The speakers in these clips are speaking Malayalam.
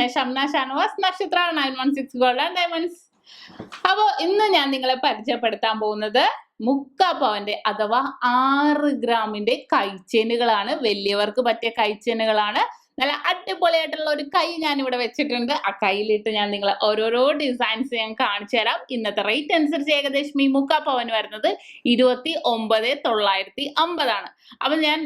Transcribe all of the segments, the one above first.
ഞാൻ ഷംന ഷാനവാസ്, നക്ഷത്ര 916 ഗോൾഡ് ആൻഡ് ഡയമണ്ട്സ്. അപ്പോൾ ഇന്ന് ഞാൻ നിങ്ങളെ പരിചയപ്പെടുത്താൻ പോകുന്നത് 3/4 പവന്റെ അഥവാ 6 ഗ്രാമിന്റെ കൈച്ചെയിനുകളാണ്. വലിയവർക്ക് പറ്റിയ കൈച്ചെയിനുകളാണ്. നല്ല അടിപൊളിയായിട്ടുള്ള ഒരു കൈ ഞാൻ ഇവിടെ വെച്ചിട്ടുണ്ട്. ആ കയ്യിലിട്ട് ഞാൻ നിങ്ങളെ ഓരോരോ ഡിസൈൻസ് ഞാൻ കാണിച്ചു തരാം. ഇന്നത്തെ റേറ്റ് അനുസരിച്ച് ഏകദേശം ഈ 3/4 പവന് വരുന്നത് 29,950 ആണ്. അപ്പൊ ഞാൻ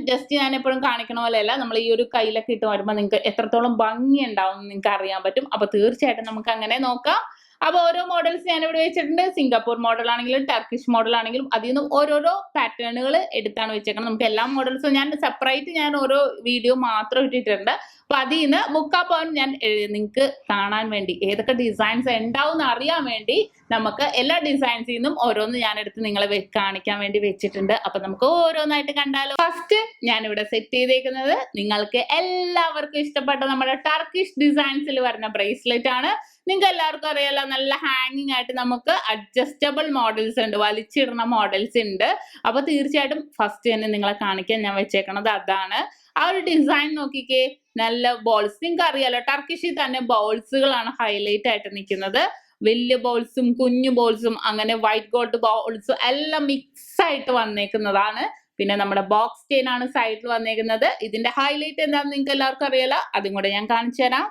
എപ്പോഴും കാണിക്കണ പോലെയല്ല, നമ്മൾ ഈ ഒരു കയ്യിലൊക്കെ ഇട്ട് വരുമ്പോൾ നിങ്ങൾക്ക് എത്രത്തോളം ഭംഗി ഉണ്ടാവും നിങ്ങൾക്ക് അറിയാൻ പറ്റും. അപ്പൊ തീർച്ചയായിട്ടും നമുക്ക് അങ്ങനെ നോക്കാം. അപ്പൊ ഓരോ മോഡൽസ് ഞാൻ ഇവിടെ വെച്ചിട്ടുണ്ട്. സിംഗപ്പൂർ മോഡൽ ആണെങ്കിലും ടർക്കിഷ് മോഡൽ ആണെങ്കിലും അതിൽ നിന്ന് ഓരോരോ പാറ്റേണുകൾ എടുത്താണ് വെച്ചേക്കുന്നത്. നമുക്ക് എല്ലാ മോഡൽസും ഞാൻ സെപ്പറേറ്റ് ഓരോ വീഡിയോ മാത്രം ഇട്ടിട്ടുണ്ട്. അപ്പൊ അതിൽ നിന്ന് 3/4 പവൻ ഞാൻ നിങ്ങൾക്ക് കാണാൻ വേണ്ടി ഏതൊക്കെ ഡിസൈൻസ് ഉണ്ടാവും അറിയാൻ വേണ്ടി നമുക്ക് എല്ലാ ഡിസൈൻസിൽ നിന്നും ഓരോന്ന് ഞാൻ എടുത്ത് നിങ്ങളെ കാണിക്കാൻ വേണ്ടി വെച്ചിട്ടുണ്ട്. അപ്പൊ നമുക്ക് ഓരോന്നായിട്ട് കണ്ടാലോ. ഫസ്റ്റ് ഞാൻ ഇവിടെ സെറ്റ് ചെയ്തേക്കുന്നത് നിങ്ങൾക്ക് എല്ലാവർക്കും ഇഷ്ടപ്പെട്ട നമ്മുടെ ടർക്കിഷ് ഡിസൈൻസിൽ വരുന്ന ബ്രേസ്ലെറ്റ് ആണ്. നിങ്ങൾക്ക് എല്ലാവർക്കും അറിയാലോ, നല്ല ഹാങ്ങിങ് ആയിട്ട് നമുക്ക് അഡ്ജസ്റ്റബിൾ മോഡൽസ് ഉണ്ട്, വലിച്ചിടുന്ന മോഡൽസ് ഉണ്ട്. അപ്പൊ തീർച്ചയായിട്ടും ഫസ്റ്റ് തന്നെ നിങ്ങളെ കാണിക്കാൻ ഞാൻ വെച്ചേക്കണത് അതാണ്. ആ ഒരു ഡിസൈൻ നോക്കിക്കേ, നല്ല ബോൾസ്. നിങ്ങൾക്ക് അറിയാലോ ടർക്കിഷിൽ തന്നെ ബോൾസുകളാണ് ഹൈലൈറ്റ് ആയിട്ട് നിൽക്കുന്നത്. വലിയ ബോൾസും കുഞ്ഞു ബോൾസും അങ്ങനെ വൈറ്റ് ഗോൾഡ് ബോൾസും എല്ലാം മിക്സ് ആയിട്ട് വന്നേക്കുന്നതാണ്. പിന്നെ നമ്മുടെ ബോക്സ് ചെയിൻ ആണ് സൈഡിൽ വന്നേക്കുന്നത്. ഇതിന്റെ ഹൈലൈറ്റ് എന്താണെന്ന് നിങ്ങൾക്ക് എല്ലാവർക്കും അറിയാലോ, അതും കൂടെ ഞാൻ കാണിച്ചു തരാം.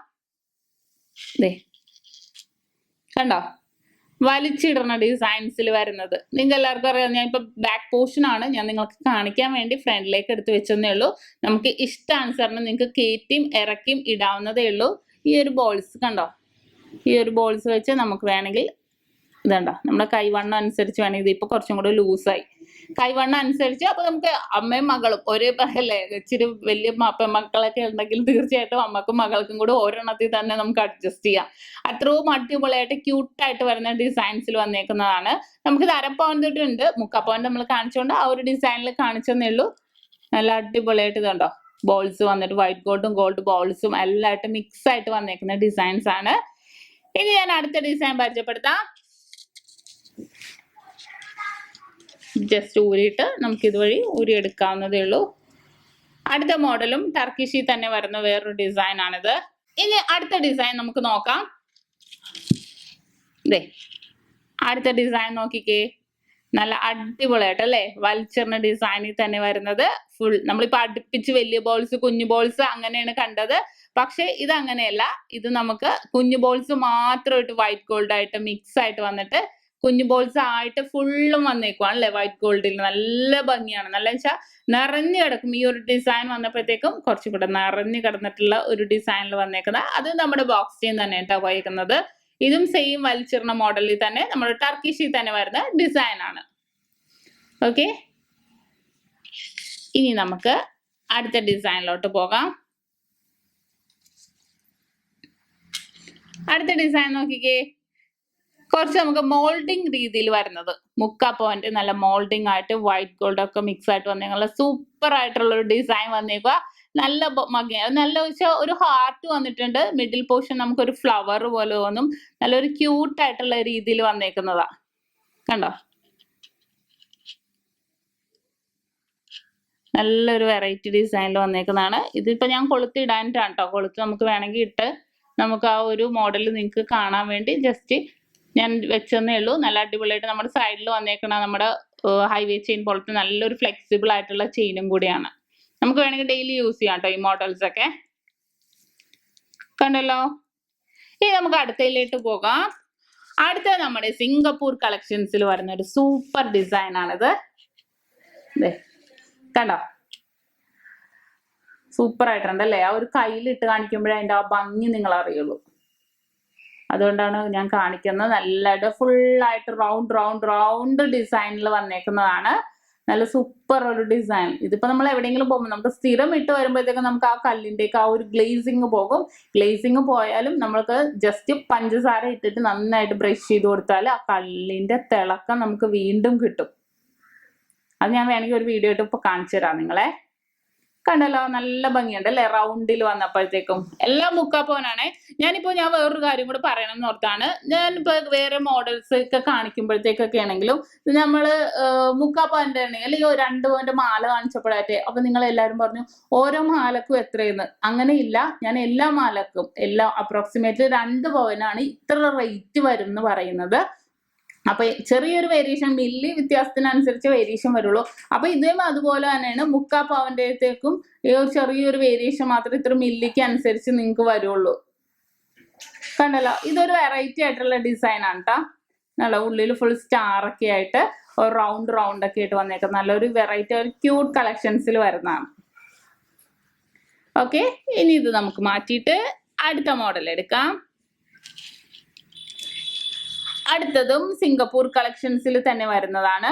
കണ്ടോ, വലിച്ചിടുന്ന ഡിസൈൻസിൽ വരുന്നത് നിങ്ങൾക്ക് എല്ലാവർക്കും അറിയാം. ഞാൻ ഇപ്പൊ ബാക്ക് പോർഷൻ ആണ് ഞാൻ നിങ്ങൾക്ക് കാണിക്കാൻ വേണ്ടി ഫ്രണ്ടിലേക്ക് എടുത്ത് വെച്ചതേ ഉള്ളൂ. നമുക്ക് ഇഷ്ടാനുസരണം നിങ്ങൾക്ക് കയറ്റിയും ഇറക്കിയും ഇടാവുന്നതേ ഉള്ളൂ. ഈ ഒരു ബോൾസ് കണ്ടോ, ഈ ഒരു ബോൾസ് വെച്ച് നമുക്ക് വേണമെങ്കിൽ ഇതുണ്ടോ, നമ്മുടെ കൈവണ്ണം അനുസരിച്ച് വേണമെങ്കിൽ ഇതിപ്പോ കുറച്ചും കൂടെ ലൂസായി, കൈവണ്ണം അനുസരിച്ച്. അപ്പൊ നമുക്ക് അമ്മയും മകളും ഒരേ അല്ലേ, ഇച്ചിരി വലിയ മക്കളൊക്കെ ഉണ്ടെങ്കിൽ തീർച്ചയായിട്ടും അമ്മക്കും മകൾക്കും കൂടെ ഒരെണ്ണത്തിൽ തന്നെ നമുക്ക് അഡ്ജസ്റ്റ് ചെയ്യാം. അത്രയും അടിപൊളിയായിട്ട് ക്യൂട്ടായിട്ട് വരുന്ന ഡിസൈൻസിൽ വന്നേക്കുന്നതാണ്. നമുക്ക് ഇത് 1/2 പവൻ തൊട്ടുണ്ട്. 3/4 പവൻ നമ്മൾ കാണിച്ചുകൊണ്ട് ആ ഒരു ഡിസൈനിൽ കാണിച്ചെന്നേ ഉള്ളൂ. നല്ല അടിപൊളിയായിട്ട് ഇതുണ്ടോ, ബോൾസ് വന്നിട്ട് വൈറ്റ് ഗോൾഡും ഗോൾഡ് ബോൾസും എല്ലായിട്ട് മിക്സ് ആയിട്ട് വന്നേക്കുന്ന ഡിസൈൻസ് ആണ്. ഇനി ഞാൻ അടുത്ത ഡിസൈൻ പരിചയപ്പെടുത്താം. ജസ്റ്റ് ഊരിയിട്ട് നമുക്ക് ഇതുവഴി ഊരിയെടുക്കാവുന്നതേ ഉള്ളൂ. അടുത്ത മോഡലും ടർക്കിഷിൽ തന്നെ വരുന്ന വേറൊരു ഡിസൈൻ ആണിത്. ഇനി അടുത്ത ഡിസൈൻ നമുക്ക് നോക്കാം. അടുത്ത ഡിസൈൻ നോക്കിക്കേ, നല്ല അടിപൊളിയായിട്ട് അല്ലേ, വലിച്ചെറിഞ്ഞ ഡിസൈനിൽ തന്നെ വരുന്നത്. ഫുൾ നമ്മളിപ്പോ അടുപ്പിച്ച് വലിയ ബോൾസ് കുഞ്ഞു ബോൾസ് അങ്ങനെയാണ് കണ്ടത്. പക്ഷെ ഇത് അങ്ങനെയല്ല. ഇത് നമുക്ക് കുഞ്ഞു ബോൾസ് മാത്രമായിട്ട് വൈറ്റ് ഗോൾഡ് ആയിട്ട് മിക്സ് ആയിട്ട് വന്നിട്ട് കുഞ്ഞു ബോൾസ് ആയിട്ട് ഫുള്ളും വന്നേക്കുവാണ് അല്ലേ, വൈറ്റ് ഗോൾഡിൽ. നല്ല ഭംഗിയാണ്. നല്ല വെച്ചാൽ നിറഞ്ഞു കിടക്കും. ഈ ഒരു ഡിസൈൻ വന്നപ്പോഴത്തേക്കും കുറച്ചും കൂടെ നിറഞ്ഞു കിടന്നിട്ടുള്ള ഒരു ഡിസൈനിൽ വന്നേക്കുന്നത്. അത് നമ്മുടെ ബോക്സ് ചെയിൻ തന്നെ കേട്ടോ ഉപയോഗിക്കുന്നത്. ഇതും സെയിം വലിച്ചിരുന്ന മോഡലിൽ തന്നെ നമ്മുടെ ടർക്കിഷിൽ തന്നെ വരുന്ന ഡിസൈൻ ആണ്. ഓക്കെ, ഇനി നമുക്ക് അടുത്ത ഡിസൈനിലോട്ട് പോകാം. അടുത്ത ഡിസൈൻ നോക്കിക്കേ, കുറച്ച് നമുക്ക് മോൾഡിങ് രീതിയിൽ വരുന്നത്. 3/4 പവന്റെ നല്ല മോൾഡിങ് ആയിട്ട് വൈറ്റ് ഗോൾഡ് ഒക്കെ മിക്സ് ആയിട്ട് വന്നേക്കുള്ള സൂപ്പർ ആയിട്ടുള്ള ഒരു ഡിസൈൻ വന്നേക്കുക. നല്ല നല്ല വെച്ചാൽ ഒരു ഹാർട്ട് വന്നിട്ടുണ്ട്. മിഡിൽ പോർഷൻ നമുക്കൊരു ഫ്ലവർ പോലെ തോന്നും. നല്ലൊരു ക്യൂട്ട് ആയിട്ടുള്ള രീതിയിൽ വന്നേക്കുന്നതാ. കണ്ടോ, നല്ലൊരു വെറൈറ്റി ഡിസൈനിൽ വന്നേക്കുന്നതാണ്. ഇതിപ്പോ ഞാൻ കൊളുത്തി ഇടാനിട്ടാണ് കേട്ടോ. കൊളുത്ത് നമുക്ക് വേണമെങ്കിൽ ഇട്ട് നമുക്ക് ആ ഒരു മോഡൽ നിങ്ങൾക്ക് കാണാൻ വേണ്ടി ജസ്റ്റ് ഞാൻ വെച്ചെന്നേ ഉള്ളൂ. നല്ല അടിപൊളിയായിട്ട് നമ്മുടെ സൈഡിൽ വന്നേക്കണ നമ്മുടെ ഹൈവേ ചെയിൻ പോലത്തെ നല്ലൊരു ഫ്ലെക്സിബിൾ ആയിട്ടുള്ള ചെയിനും കൂടിയാണ്. നമുക്ക് വേണമെങ്കിൽ ഡെയിലി യൂസ് ചെയ്യാം കേട്ടോ ഈ മോഡൽസ് ഒക്കെ. കണ്ടല്ലോ. ഇനി നമുക്ക് അടുത്തയിലേക്ക് പോകാം. അടുത്ത നമ്മുടെ സിംഗപ്പൂർ കളക്ഷൻസിൽ വരുന്ന ഒരു സൂപ്പർ ഡിസൈൻ ആണിത്. കണ്ടോ, സൂപ്പർ ആയിട്ടുണ്ട് അല്ലേ. ആ ഒരു കയ്യിലിട്ട് കാണിക്കുമ്പോഴേ അതിന്റെ ആ ഭംഗി നിങ്ങൾ അറിയുള്ളൂ. അതുകൊണ്ടാണ് ഞാൻ കാണിക്കുന്നത്. നല്ലതായിട്ട് ഫുള്ളായിട്ട് റൗണ്ട് ഡിസൈനിൽ വന്നേക്കുന്നതാണ്. നല്ല സൂപ്പർ ഒരു ഡിസൈൻ. ഇതിപ്പോ നമ്മൾ എവിടെയെങ്കിലും പോകുമ്പോൾ നമുക്ക് സ്ഥിരം ഇട്ട് വരുമ്പോഴത്തേക്കും നമുക്ക് ആ കല്ലിൻ്റെയൊക്കെ ആ ഒരു ഗ്ലേസിങ് പോകും. ഗ്ലേസിങ് പോയാലും നമ്മൾക്ക് ജസ്റ്റ് പഞ്ചസാര ഇട്ടിട്ട് നന്നായിട്ട് ബ്രഷ് ചെയ്ത് കൊടുത്താൽ ആ കല്ലിന്റെ തിളക്കം നമുക്ക് വീണ്ടും കിട്ടും. അത് ഞാൻ വേണമെങ്കിൽ ഒരു വീഡിയോ ഇട്ട് ഇപ്പൊ കാണിച്ചു തരാം നിങ്ങളെ. കണ്ടല്ലോ, നല്ല ഭംഗിയുണ്ട് അല്ലെ? റൗണ്ടിൽ വന്നപ്പോഴത്തേക്കും എല്ലാം മുക്കാപ്പവനാണേ. ഞാൻ വേറൊരു കാര്യം കൂടെ പറയണം എന്ന് ഓർത്താണ്. ഞാനിപ്പോ വേറെ മോഡൽസ് ഒക്കെ കാണിക്കുമ്പോഴത്തേക്കൊക്കെ ആണെങ്കിലും നമ്മള് മുക്കാപ്പവന്റെ ആണെങ്കിൽ അല്ലെങ്കിൽ 2 പവന്റെ മാല കാണിച്ചപ്പോഴായിട്ട് അപ്പൊ നിങ്ങൾ എല്ലാവരും പറഞ്ഞു ഓരോ മാലക്കും എത്രയെന്ന്. അങ്ങനെയില്ല, ഞാൻ എല്ലാ മാലക്കും എല്ലാം അപ്രോക്സിമേറ്റ്ലി 2 പവനാണ് ഇത്ര റേറ്റ് വരും എന്ന് പറയുന്നത്. അപ്പൊ ചെറിയൊരു വേരിയേഷൻ, മില്ലി വ്യത്യാസത്തിനനുസരിച്ച് വേരിയേഷൻ വരുള്ളൂ. അപ്പൊ ഇതേം അതുപോലെ തന്നെയാണ്, മുക്കാ പവന്റേക്കും ചെറിയൊരു വേരിയേഷൻ മാത്രമേ ഇത്ര മില്ലിക്ക് അനുസരിച്ച് നിങ്ങൾക്ക് വരുള്ളൂ. കണ്ടല്ലോ, ഇതൊരു വെറൈറ്റി ആയിട്ടുള്ള ഡിസൈൻ ആണ് കേട്ടോ. നല്ല ഉള്ളിൽ ഫുൾ സ്റ്റാർ ഒക്കെ ആയിട്ട് റൗണ്ട് ഒക്കെ ആയിട്ട് വന്നേക്കാം. നല്ലൊരു വെറൈറ്റി, ഒരു ക്യൂട്ട് കളക്ഷൻസിൽ വരുന്നതാണ്. ഓക്കെ, ഇനി ഇത് നമുക്ക് മാറ്റിയിട്ട് അടുത്ത മോഡൽ എടുക്കാം. അടുത്തതും സിംഗപ്പൂർ കളക്ഷൻസിൽ തന്നെ വരുന്നതാണ്.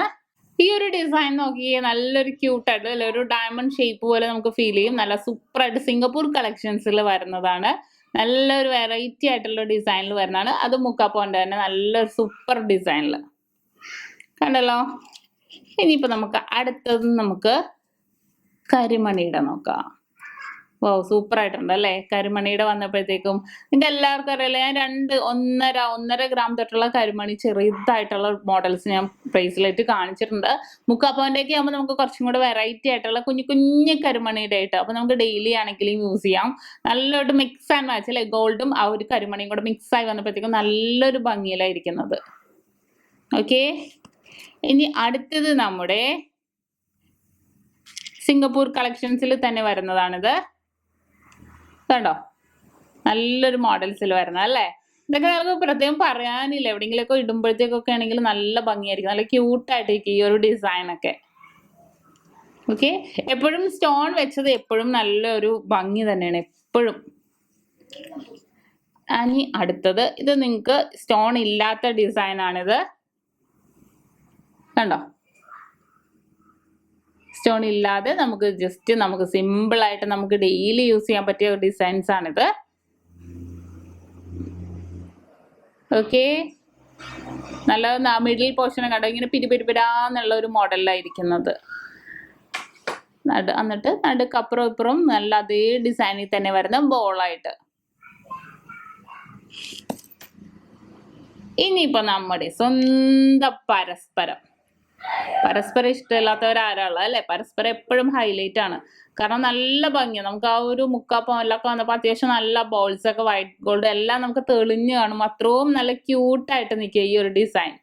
ഈ ഒരു ഡിസൈൻ നോക്കിയേ, നല്ലൊരു ക്യൂട്ടായിട്ട് ഒരു ഡയമണ്ട് ഷേപ്പ് പോലെ നമുക്ക് ഫീൽ ചെയ്യും. നല്ല സൂപ്പർ ആയിട്ട് സിംഗപ്പൂർ കളക്ഷൻസിൽ വരുന്നതാണ്. നല്ലൊരു വെറൈറ്റി ആയിട്ടുള്ള ഡിസൈനിൽ വരുന്നതാണ്. അത് മുക്കാപ്പോന്റെ തന്നെ നല്ലൊരു സൂപ്പർ ഡിസൈനിൽ കണ്ടല്ലോ. ഇനിയിപ്പോ നമുക്ക് അടുത്തത് നമുക്ക് കരിമണിയുടെ നോക്കാം. ഓ, സൂപ്പർ ആയിട്ടുണ്ട് അല്ലേ? കരിമണിയുടെ വന്നപ്പോഴത്തേക്കും നിങ്ങൾക്ക് എല്ലാവർക്കും അറിയില്ല, ഞാൻ 1.5 ഗ്രാം തൊട്ടുള്ള കരിമണി ചെറുതായിട്ടുള്ള മോഡൽസ് ഞാൻ പ്രൈസിലായിട്ട് കാണിച്ചിട്ടുണ്ട്. മുക്കാപ്പവൻ്റെയൊക്കെ ആകുമ്പോൾ നമുക്ക് കുറച്ചും കൂടെ വെറൈറ്റി ആയിട്ടുള്ള കുഞ്ഞു കരിമണിയുടെ ആയിട്ട്, അപ്പൊ നമുക്ക് ഡെയിലി ആണെങ്കിലും യൂസ് ചെയ്യാം. നല്ലൊരു മിക്സ് ആൻഡ് മാച്ച് അല്ലേ? ഗോൾഡും ആ ഒരു കരിമണിയും കൂടെ മിക്സ് ആയി വന്നപ്പോഴത്തേക്കും നല്ലൊരു ഭംഗിയിലായിരിക്കുന്നത്. ഓക്കെ, ഇനി അടുത്തത് നമ്മുടെ സിംഗപ്പൂർ കളക്ഷൻസിൽ തന്നെ വരുന്നതാണിത്. കണ്ടോ, നല്ലൊരു മോഡൽസിൽ വരുന്നത് അല്ലേ? ഇതൊക്കെ നമുക്ക് പ്രത്യേകം പറയാനില്ല, എവിടെയെങ്കിലൊക്കെ ഇടുമ്പോഴത്തേക്കൊക്കെ ആണെങ്കിൽ നല്ല ഭംഗിയായിരിക്കും, നല്ല ക്യൂട്ടായിട്ടിരിക്കും ഈ ഒരു ഡിസൈനൊക്കെ. ഓക്കെ, എപ്പോഴും സ്റ്റോൺ വെച്ചത് എപ്പോഴും നല്ലൊരു ഭംഗി തന്നെയാണ് എപ്പോഴും. ഇനി അടുത്തത്, ഇത് നിങ്ങൾക്ക് സ്റ്റോൺ ഇല്ലാത്ത ഡിസൈൻ ആണിത്. കണ്ടോ, സ്റ്റോൺ ഇല്ലാതെ നമുക്ക് ജസ്റ്റ് നമുക്ക് സിമ്പിൾ ആയിട്ട് നമുക്ക് ഡെയിലി യൂസ് ചെയ്യാൻ പറ്റിയ ഡിസൈൻസ് ആണിത്. ഓക്കെ, നല്ല മിഡിൽ പോർഷൻ കണ്ടോ, ഇങ്ങനെ പിരിപിരിപിരാന്നുള്ള ഒരു മോഡലിലായിരിക്കുന്നത്. എന്നിട്ട് നടുക്കപ്പുറം ഇപ്പുറം നല്ല അതേ ഡിസൈനിൽ തന്നെ വരുന്ന ബോളായിട്ട്. ഇനിയിപ്പോ നമ്മുടെ സ്വന്തം പരസ്പരം ഇഷ്ടമില്ലാത്തവരാരാളെ അല്ലെ? പരസ്പരം എപ്പോഴും ഹൈലൈറ്റ് ആണ്, കാരണം നല്ല ഭംഗിയാണ്. നമുക്ക് ആ ഒരു മുക്കാപ്പവനിലൊക്കെ വന്നപ്പോൾ അത്യാവശ്യം നല്ല ബോൾസ് ഒക്കെ വൈറ്റ് ഗോൾഡ് എല്ലാം നമുക്ക് തെളിഞ്ഞു കാണും. അത്രയും നല്ല ക്യൂട്ടായിട്ട് നിൽക്കുക ഈ ഒരു ഡിസൈൻ.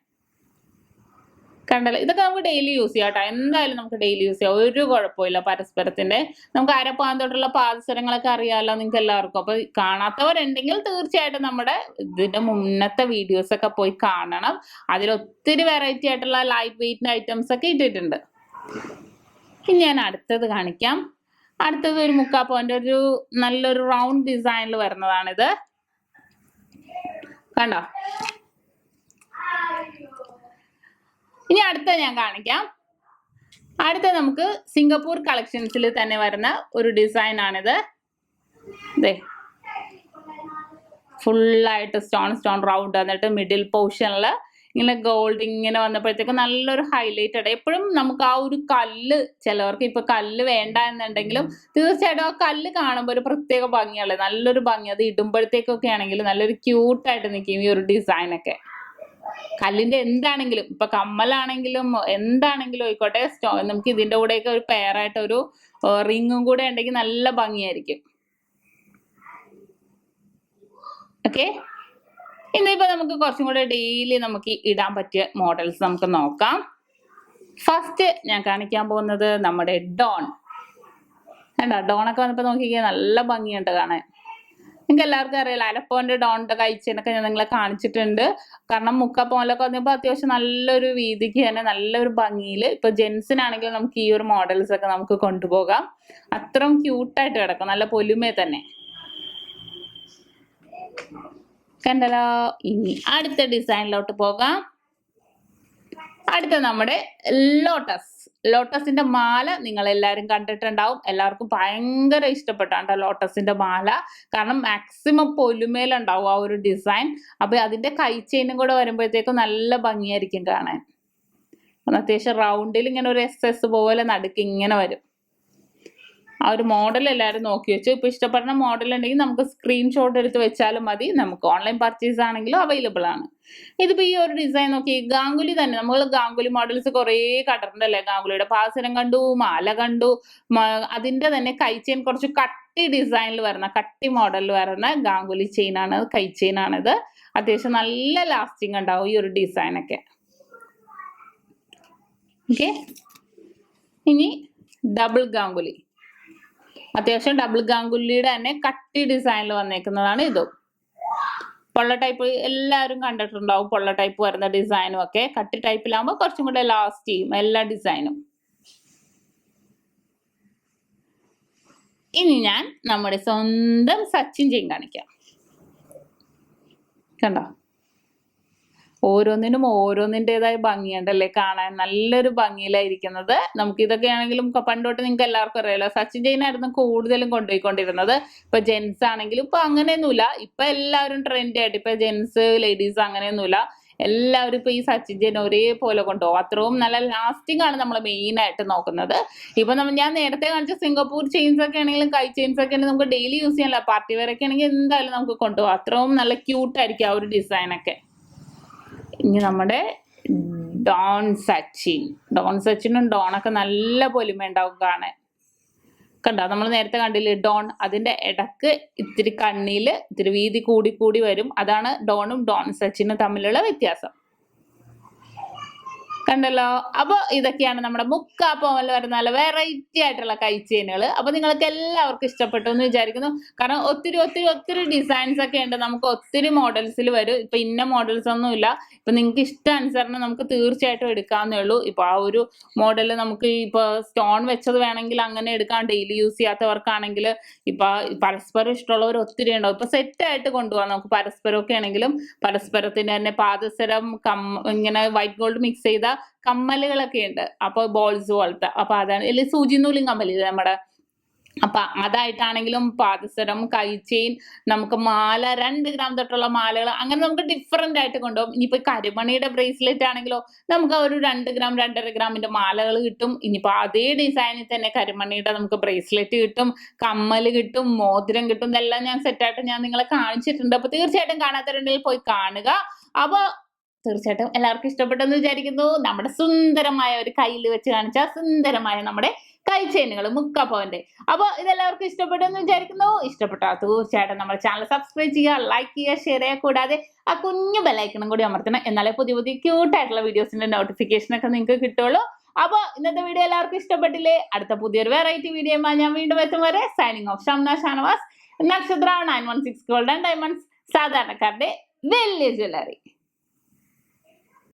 കണ്ടല്ലോ, ഇതൊക്കെ നമുക്ക് ഡെയിലി യൂസ് ചെയ്യാം കേട്ടോ. എന്തായാലും നമുക്ക് ഡെയിലി യൂസ് ചെയ്യാം, ഒരു കുഴപ്പമില്ല. പരസ്പരത്തിന്റെ നമുക്ക് അരപ്പാൻ തൊട്ടുള്ള പാദസരങ്ങളൊക്കെ അറിയാമല്ലോ നിങ്ങൾക്ക് എല്ലാവർക്കും. അപ്പൊ കാണാത്തവരുണ്ടെങ്കിൽ തീർച്ചയായിട്ടും നമ്മുടെ ഇതിന്റെ മുന്നത്തെ വീഡിയോസ് ഒക്കെ പോയി കാണണം. അതിലൊത്തിരി വെറൈറ്റി ആയിട്ടുള്ള ലൈറ്റ് വെയിറ്റ് ഐറ്റംസ് ഒക്കെ ഇട്ടിട്ടുണ്ട്. ഇനി ഞാൻ അടുത്തത് കാണിക്കാം. അടുത്തത് ഒരു മുക്കാപ്പവന്റെ ഒരു നല്ലൊരു റൗണ്ട് ഡിസൈനിൽ വരുന്നതാണിത്. കണ്ടോ, ഇനി അടുത്ത ഞാൻ കാണിക്കാം. അടുത്ത നമുക്ക് സിംഗപ്പൂർ കളക്ഷൻസിൽ തന്നെ വരുന്ന ഒരു ഡിസൈൻ ആണിത്. ഫുള്ളായിട്ട് സ്റ്റോൺ റൗണ്ട് എന്നിട്ട് മിഡിൽ പോർഷനിൽ ഇങ്ങനെ ഗോൾഡ് ഇങ്ങനെ വന്നപ്പോഴത്തേക്കും നല്ലൊരു ഹൈലൈറ്റ് ആണ്. എപ്പോഴും നമുക്ക് ആ ഒരു കല്ല്, ചിലവർക്ക് ഇപ്പൊ കല്ല് വേണ്ട എന്നുണ്ടെങ്കിലും തീർച്ചയായിട്ടും ആ കല്ല് കാണുമ്പോൾ ഒരു പ്രത്യേക ഭംഗിയല്ലേ? നല്ലൊരു ഭംഗി, അത് ഇടുമ്പോഴത്തേക്കൊക്കെ ആണെങ്കിൽ നല്ലൊരു ക്യൂട്ടായിട്ട് നിൽക്കും ഈ ഒരു ഡിസൈനൊക്കെ. കല്ലിന്റെ എന്താണെങ്കിലും, ഇപ്പൊ കമ്മലാണെങ്കിലും എന്താണെങ്കിലും ആയിക്കോട്ടെ, നമുക്ക് ഇതിന്റെ കൂടെയൊക്കെ ഒരു പെയറായിട്ട് ഒരു റിങ്ങും കൂടെ ഉണ്ടെങ്കിൽ നല്ല ഭംഗിയായിരിക്കും. ഓക്കെ, ഇന്നിപ്പോ നമുക്ക് കുറച്ചും കൂടെ ഡെയിലി നമുക്ക് ഇടാൻ പറ്റിയ മോഡൽസ് നമുക്ക് നോക്കാം. ഫസ്റ്റ് ഞാൻ കാണിക്കാൻ പോകുന്നത് നമ്മുടെ ഡോൺ. കണ്ടോ, ഡോണൊക്കെ വന്നപ്പോ നോക്കിക്കേ, നല്ല ഭംഗിയുണ്ട് കാണാൻ. നിങ്ങൾക്ക് എല്ലാവർക്കും അറിയില്ല, അരപ്പോന്റെ ഡോണിന്റെ കഴിച്ചതിനൊക്കെ ഞാൻ നിങ്ങളെ കാണിച്ചിട്ടുണ്ട്. കാരണം മുക്കാപ്പോലൊക്കെ വന്നപ്പോൾ അത്യാവശ്യം നല്ലൊരു വീതിക്ക് തന്നെ നല്ലൊരു ഭംഗിയിൽ, ഇപ്പൊ ജെൻസിനാണെങ്കിൽ നമുക്ക് ഈ ഒരു മോഡൽസ് ഒക്കെ നമുക്ക് കൊണ്ടുപോകാം. അത്രയും ക്യൂട്ടായിട്ട് കിടക്കും, നല്ല പൊലിമേ തന്നെ. കണ്ടല്ലോ, ഇനി അടുത്ത ഡിസൈനിലോട്ട് പോകാം. അടുത്ത നമ്മുടെ ലോട്ടസിന്റെ മാല നിങ്ങൾ എല്ലാവരും കണ്ടിട്ടുണ്ടാവും. എല്ലാവർക്കും ഭയങ്കര ഇഷ്ടപ്പെട്ടാണ് ലോട്ടസിന്റെ മാല, കാരണം മാക്സിമം പൊലിമേലുണ്ടാവും ആ ഒരു ഡിസൈൻ. അപ്പൊ അതിന്റെ കൈച്ചെയിനും കൂടെ വരുമ്പോഴത്തേക്കും നല്ല ഭംഗിയായിരിക്കും കാണാൻ. അത്യാവശ്യം റൗണ്ടിൽ ഇങ്ങനെ ഒരു SS പോലെ നടുക്ക് ഇങ്ങനെ വരും. ആ ഒരു മോഡൽ എല്ലാവരും നോക്കി വെച്ചു. ഇപ്പൊ ഇഷ്ടപ്പെടുന്ന മോഡൽ ഉണ്ടെങ്കിൽ നമുക്ക് സ്ക്രീൻഷോട്ട് എടുത്ത് വെച്ചാലും മതി. നമുക്ക് ഓൺലൈൻ പർച്ചേസ് ആണെങ്കിലും അവൈലബിൾ ആണ്. ഇതിപ്പോ ഈ ഒരു ഡിസൈൻ നോക്കി, ഗാംഗുലി തന്നെ നമ്മൾ ഗാംഗുലി മോഡൽസ് കുറേ കണ്ടിട്ടുണ്ടല്ലേ. ഗാംഗുലിയുടെ പാസരം കണ്ടു, മാല കണ്ടു, അതിന്റെ തന്നെ കൈ ചെയിൻ കുറച്ച് കട്ടി ഡിസൈനിൽ വരുന്ന, കട്ടി മോഡലിൽ വരുന്ന ഗാംഗുലി ചെയിൻ ആണ്, കൈ ചെയിൻ ആണിത്. അത്യാവശ്യം നല്ല ലാസ്റ്റിംഗ് ഉണ്ടാവും ഈ ഒരു ഡിസൈനൊക്കെ. ഓക്കെ, ഇനി ഡബിൾ ഗാംഗുലി. അത്യാവശ്യം ഡബിൾ ഗാംഗുലിയുടെ തന്നെ കട്ടി ഡിസൈനിൽ വന്നേക്കുന്നതാണ് ഇതും. പൊള്ള ടൈപ്പ് എല്ലാവരും കണ്ടിട്ടുണ്ടാവും, പൊള്ള ടൈപ്പ് വരുന്ന ഡിസൈനും ഒക്കെ. കട്ടി ടൈപ്പിലാകുമ്പോൾ കുറച്ചും കൂടെ ലാസ്റ്റ് ചെയ്യും എല്ലാ ഡിസൈനും. ഇനി ഞാൻ നമ്മുടെ സ്വന്തം സച്ചിൻ ചെയിൻ കാണിക്കാം. കണ്ടോ, ഓരോന്നിനും ഓരോന്നിൻ്റെതായ ഭംഗിയുണ്ടല്ലേ കാണാൻ, നല്ലൊരു ഭംഗിയിലായിരിക്കുന്നത്. നമുക്ക് ഇതൊക്കെ ആണെങ്കിലും പണ്ടോട്ട് നിങ്ങൾക്ക് എല്ലാവർക്കും അറിയാലോ, സച്ചിൻ ചെയിനായിരുന്നു കൂടുതലും കൊണ്ടുപോയിക്കൊണ്ടിരുന്നത്. ഇപ്പൊ ജെൻസ് ആണെങ്കിലും ഇപ്പൊ അങ്ങനെയൊന്നുമില്ല. ഇപ്പൊ എല്ലാവരും ട്രെൻഡി ആയിട്ട്, ഇപ്പൊ ജെൻസ് ലേഡീസ് അങ്ങനെയൊന്നുമില്ല, എല്ലാവരും ഇപ്പൊ ഈ സച്ചിൻ ചെയിൻ ഒരേപോലെ കൊണ്ടുപോകും. അത്രയും നല്ല ലാസ്റ്റിംഗ് ആണ് നമ്മൾ മെയിൻ ആയിട്ട് നോക്കുന്നത്. ഇപ്പൊ ഞാൻ നേരത്തെ കാണിച്ച സിംഗപ്പൂർ ചെയിൻസ് ഒക്കെ ആണെങ്കിലും കൈ ചെയിൻസ് ഒക്കെ ആണെങ്കിൽ നമുക്ക് ഡെയിലി യൂസ് ചെയ്യാനല്ല, പാർട്ടി വെയർ ഒക്കെ ആണെങ്കിൽ എന്തായാലും നമുക്ക് കൊണ്ടുപോകാം. അത്രയും നല്ല ക്യൂട്ടായിരിക്കും ആ ഒരു ഡിസൈനൊക്കെ. ഇനി നമ്മുടെ ഡോൺ സച്ചിനും ഡോണൊക്കെ നല്ല പൊലിമ ഉണ്ടാവും കാണാൻ. കണ്ടോ, നമ്മൾ നേരത്തെ കണ്ടില്ലേ ഡോൺ, അതിന്റെ ഇടക്ക് ഇത്തിരി കണ്ണില് ഇത്തിരി വീതി കൂടി കൂടി വരും. അതാണ് ഡോണും ഡോൺ സച്ചിനും തമ്മിലുള്ള വ്യത്യാസം. കണ്ടല്ലോ. അപ്പൊ ഇതൊക്കെയാണ് നമ്മുടെ മുക്കാപ്പവനിൽ വരുന്ന നല്ല വെറൈറ്റി ആയിട്ടുള്ള കൈ ചെയിനുകൾ. അപ്പൊ നിങ്ങൾക്ക് എല്ലാവർക്കും ഇഷ്ടപ്പെട്ടു എന്ന് വിചാരിക്കുന്നു. കാരണം ഒത്തിരി ഡിസൈൻസ് ഒക്കെ ഉണ്ട്, നമുക്ക് ഒത്തിരി മോഡൽസിൽ വരും. ഇപ്പൊ ഇന്ന മോഡൽസ് ഒന്നും ഇല്ല, ഇപ്പൊ നിങ്ങൾക്ക് ഇഷ്ടാനുസരണം നമുക്ക് തീർച്ചയായിട്ടും എടുക്കാവുന്നേ ഉള്ളൂ. ഇപ്പൊ ആ ഒരു മോഡൽ നമുക്ക് ഇപ്പൊ സ്റ്റോൺ വെച്ചത് വേണമെങ്കിൽ അങ്ങനെ എടുക്കാം. ഡെയിലി യൂസ് ചെയ്യാത്തവർക്കാണെങ്കിൽ ഇപ്പൊ പരസ്പരം ഇഷ്ടമുള്ളവർ ഒത്തിരി ഉണ്ടാവും. ഇപ്പൊ സെറ്റ് ആയിട്ട് കൊണ്ടുപോകാം നമുക്ക്. പരസ്പരം ഒക്കെ ആണെങ്കിലും പരസ്പരത്തിന്റെ തന്നെ പാദസരം, ഇങ്ങനെ വൈറ്റ് ഗോൾഡ് മിക്സ് ചെയ്ത കമ്മലുകളൊക്കെ ഉണ്ട്. അപ്പൊ ബോൾസ് പോലത്തെ, അപ്പൊ അതാണ് അല്ലെങ്കിൽ സൂചി നൂലും കമ്മല് നമ്മുടെ. അപ്പൊ അതായിട്ടാണെങ്കിലും പാദസരം, കൈ ചെയിൻ, നമുക്ക് മാല 2 ഗ്രാം തൊട്ടുള്ള മാലകൾ, അങ്ങനെ നമുക്ക് ഡിഫറെന്റ് ആയിട്ട് കൊണ്ടുപോകും. ഇനിയിപ്പോ കരിമണിയുടെ ബ്രേസ്ലെറ്റ് ആണെങ്കിലോ നമുക്ക് ഒരു 2 ഗ്രാം 2.5 ഗ്രാമിന്റെ മാലകൾ കിട്ടും. ഇനിയിപ്പോ അതേ ഡിസൈനിൽ തന്നെ കരിമണിയുടെ നമുക്ക് ബ്രേസ്ലെറ്റ് കിട്ടും, കമ്മല് കിട്ടും, മോതിരം കിട്ടും. ഇതെല്ലാം ഞാൻ സെറ്റായിട്ട് ഞാൻ നിങ്ങളെ കാണിച്ചിട്ടുണ്ട്. അപ്പൊ തീർച്ചയായിട്ടും കാണാത്തവരുണ്ടെങ്കിൽ പോയി കാണുക. അപ്പൊ തീർച്ചയായിട്ടും എല്ലാവർക്കും ഇഷ്ടപ്പെട്ടെന്ന് വിചാരിക്കുന്നു. നമ്മുടെ സുന്ദരമായ ഒരു കയ്യിൽ വെച്ച് കാണിച്ച സുന്ദരമായ നമ്മുടെ കൈ ചെയിനുകൾ മുക്കാപ്പവന്റെ. അപ്പൊ ഇതെല്ലാവർക്കും ഇഷ്ടപ്പെട്ടെന്ന് വിചാരിക്കുന്നു. ഇഷ്ടപ്പെട്ടാൽ തീർച്ചയായിട്ടും നമ്മുടെ ചാനൽ സബ്സ്ക്രൈബ് ചെയ്യുക, ലൈക്ക് ചെയ്യുക, ഷെയർ ചെയ്യുക. കൂടാതെ ആ കുഞ്ഞു ബെല്ലൈക്കണും കൂടി അമർത്തണം. എന്നാലേ പുതിയ ക്യൂട്ടായിട്ടുള്ള വീഡിയോസിന്റെ നോട്ടിഫിക്കേഷൻ ഒക്കെ നിങ്ങൾക്ക് കിട്ടുള്ളൂ. അപ്പൊ ഇന്നത്തെ വീഡിയോ എല്ലാവർക്കും ഇഷ്ടപ്പെട്ടില്ലേ? അടുത്ത പുതിയൊരു വെറൈറ്റി വീഡിയോയുമായി ഞാൻ വീണ്ടും എത്തും വരെ സൈനിങ് ഓഫ്. ഷംന ഷാനവാസ്, നക്ഷത്ര 916 ഗോൾഡ് ആൻഡ് ഡയമണ്ട്സ്, സാധാരണക്കാരുടെ വലിയ ജ്വല്ലറി.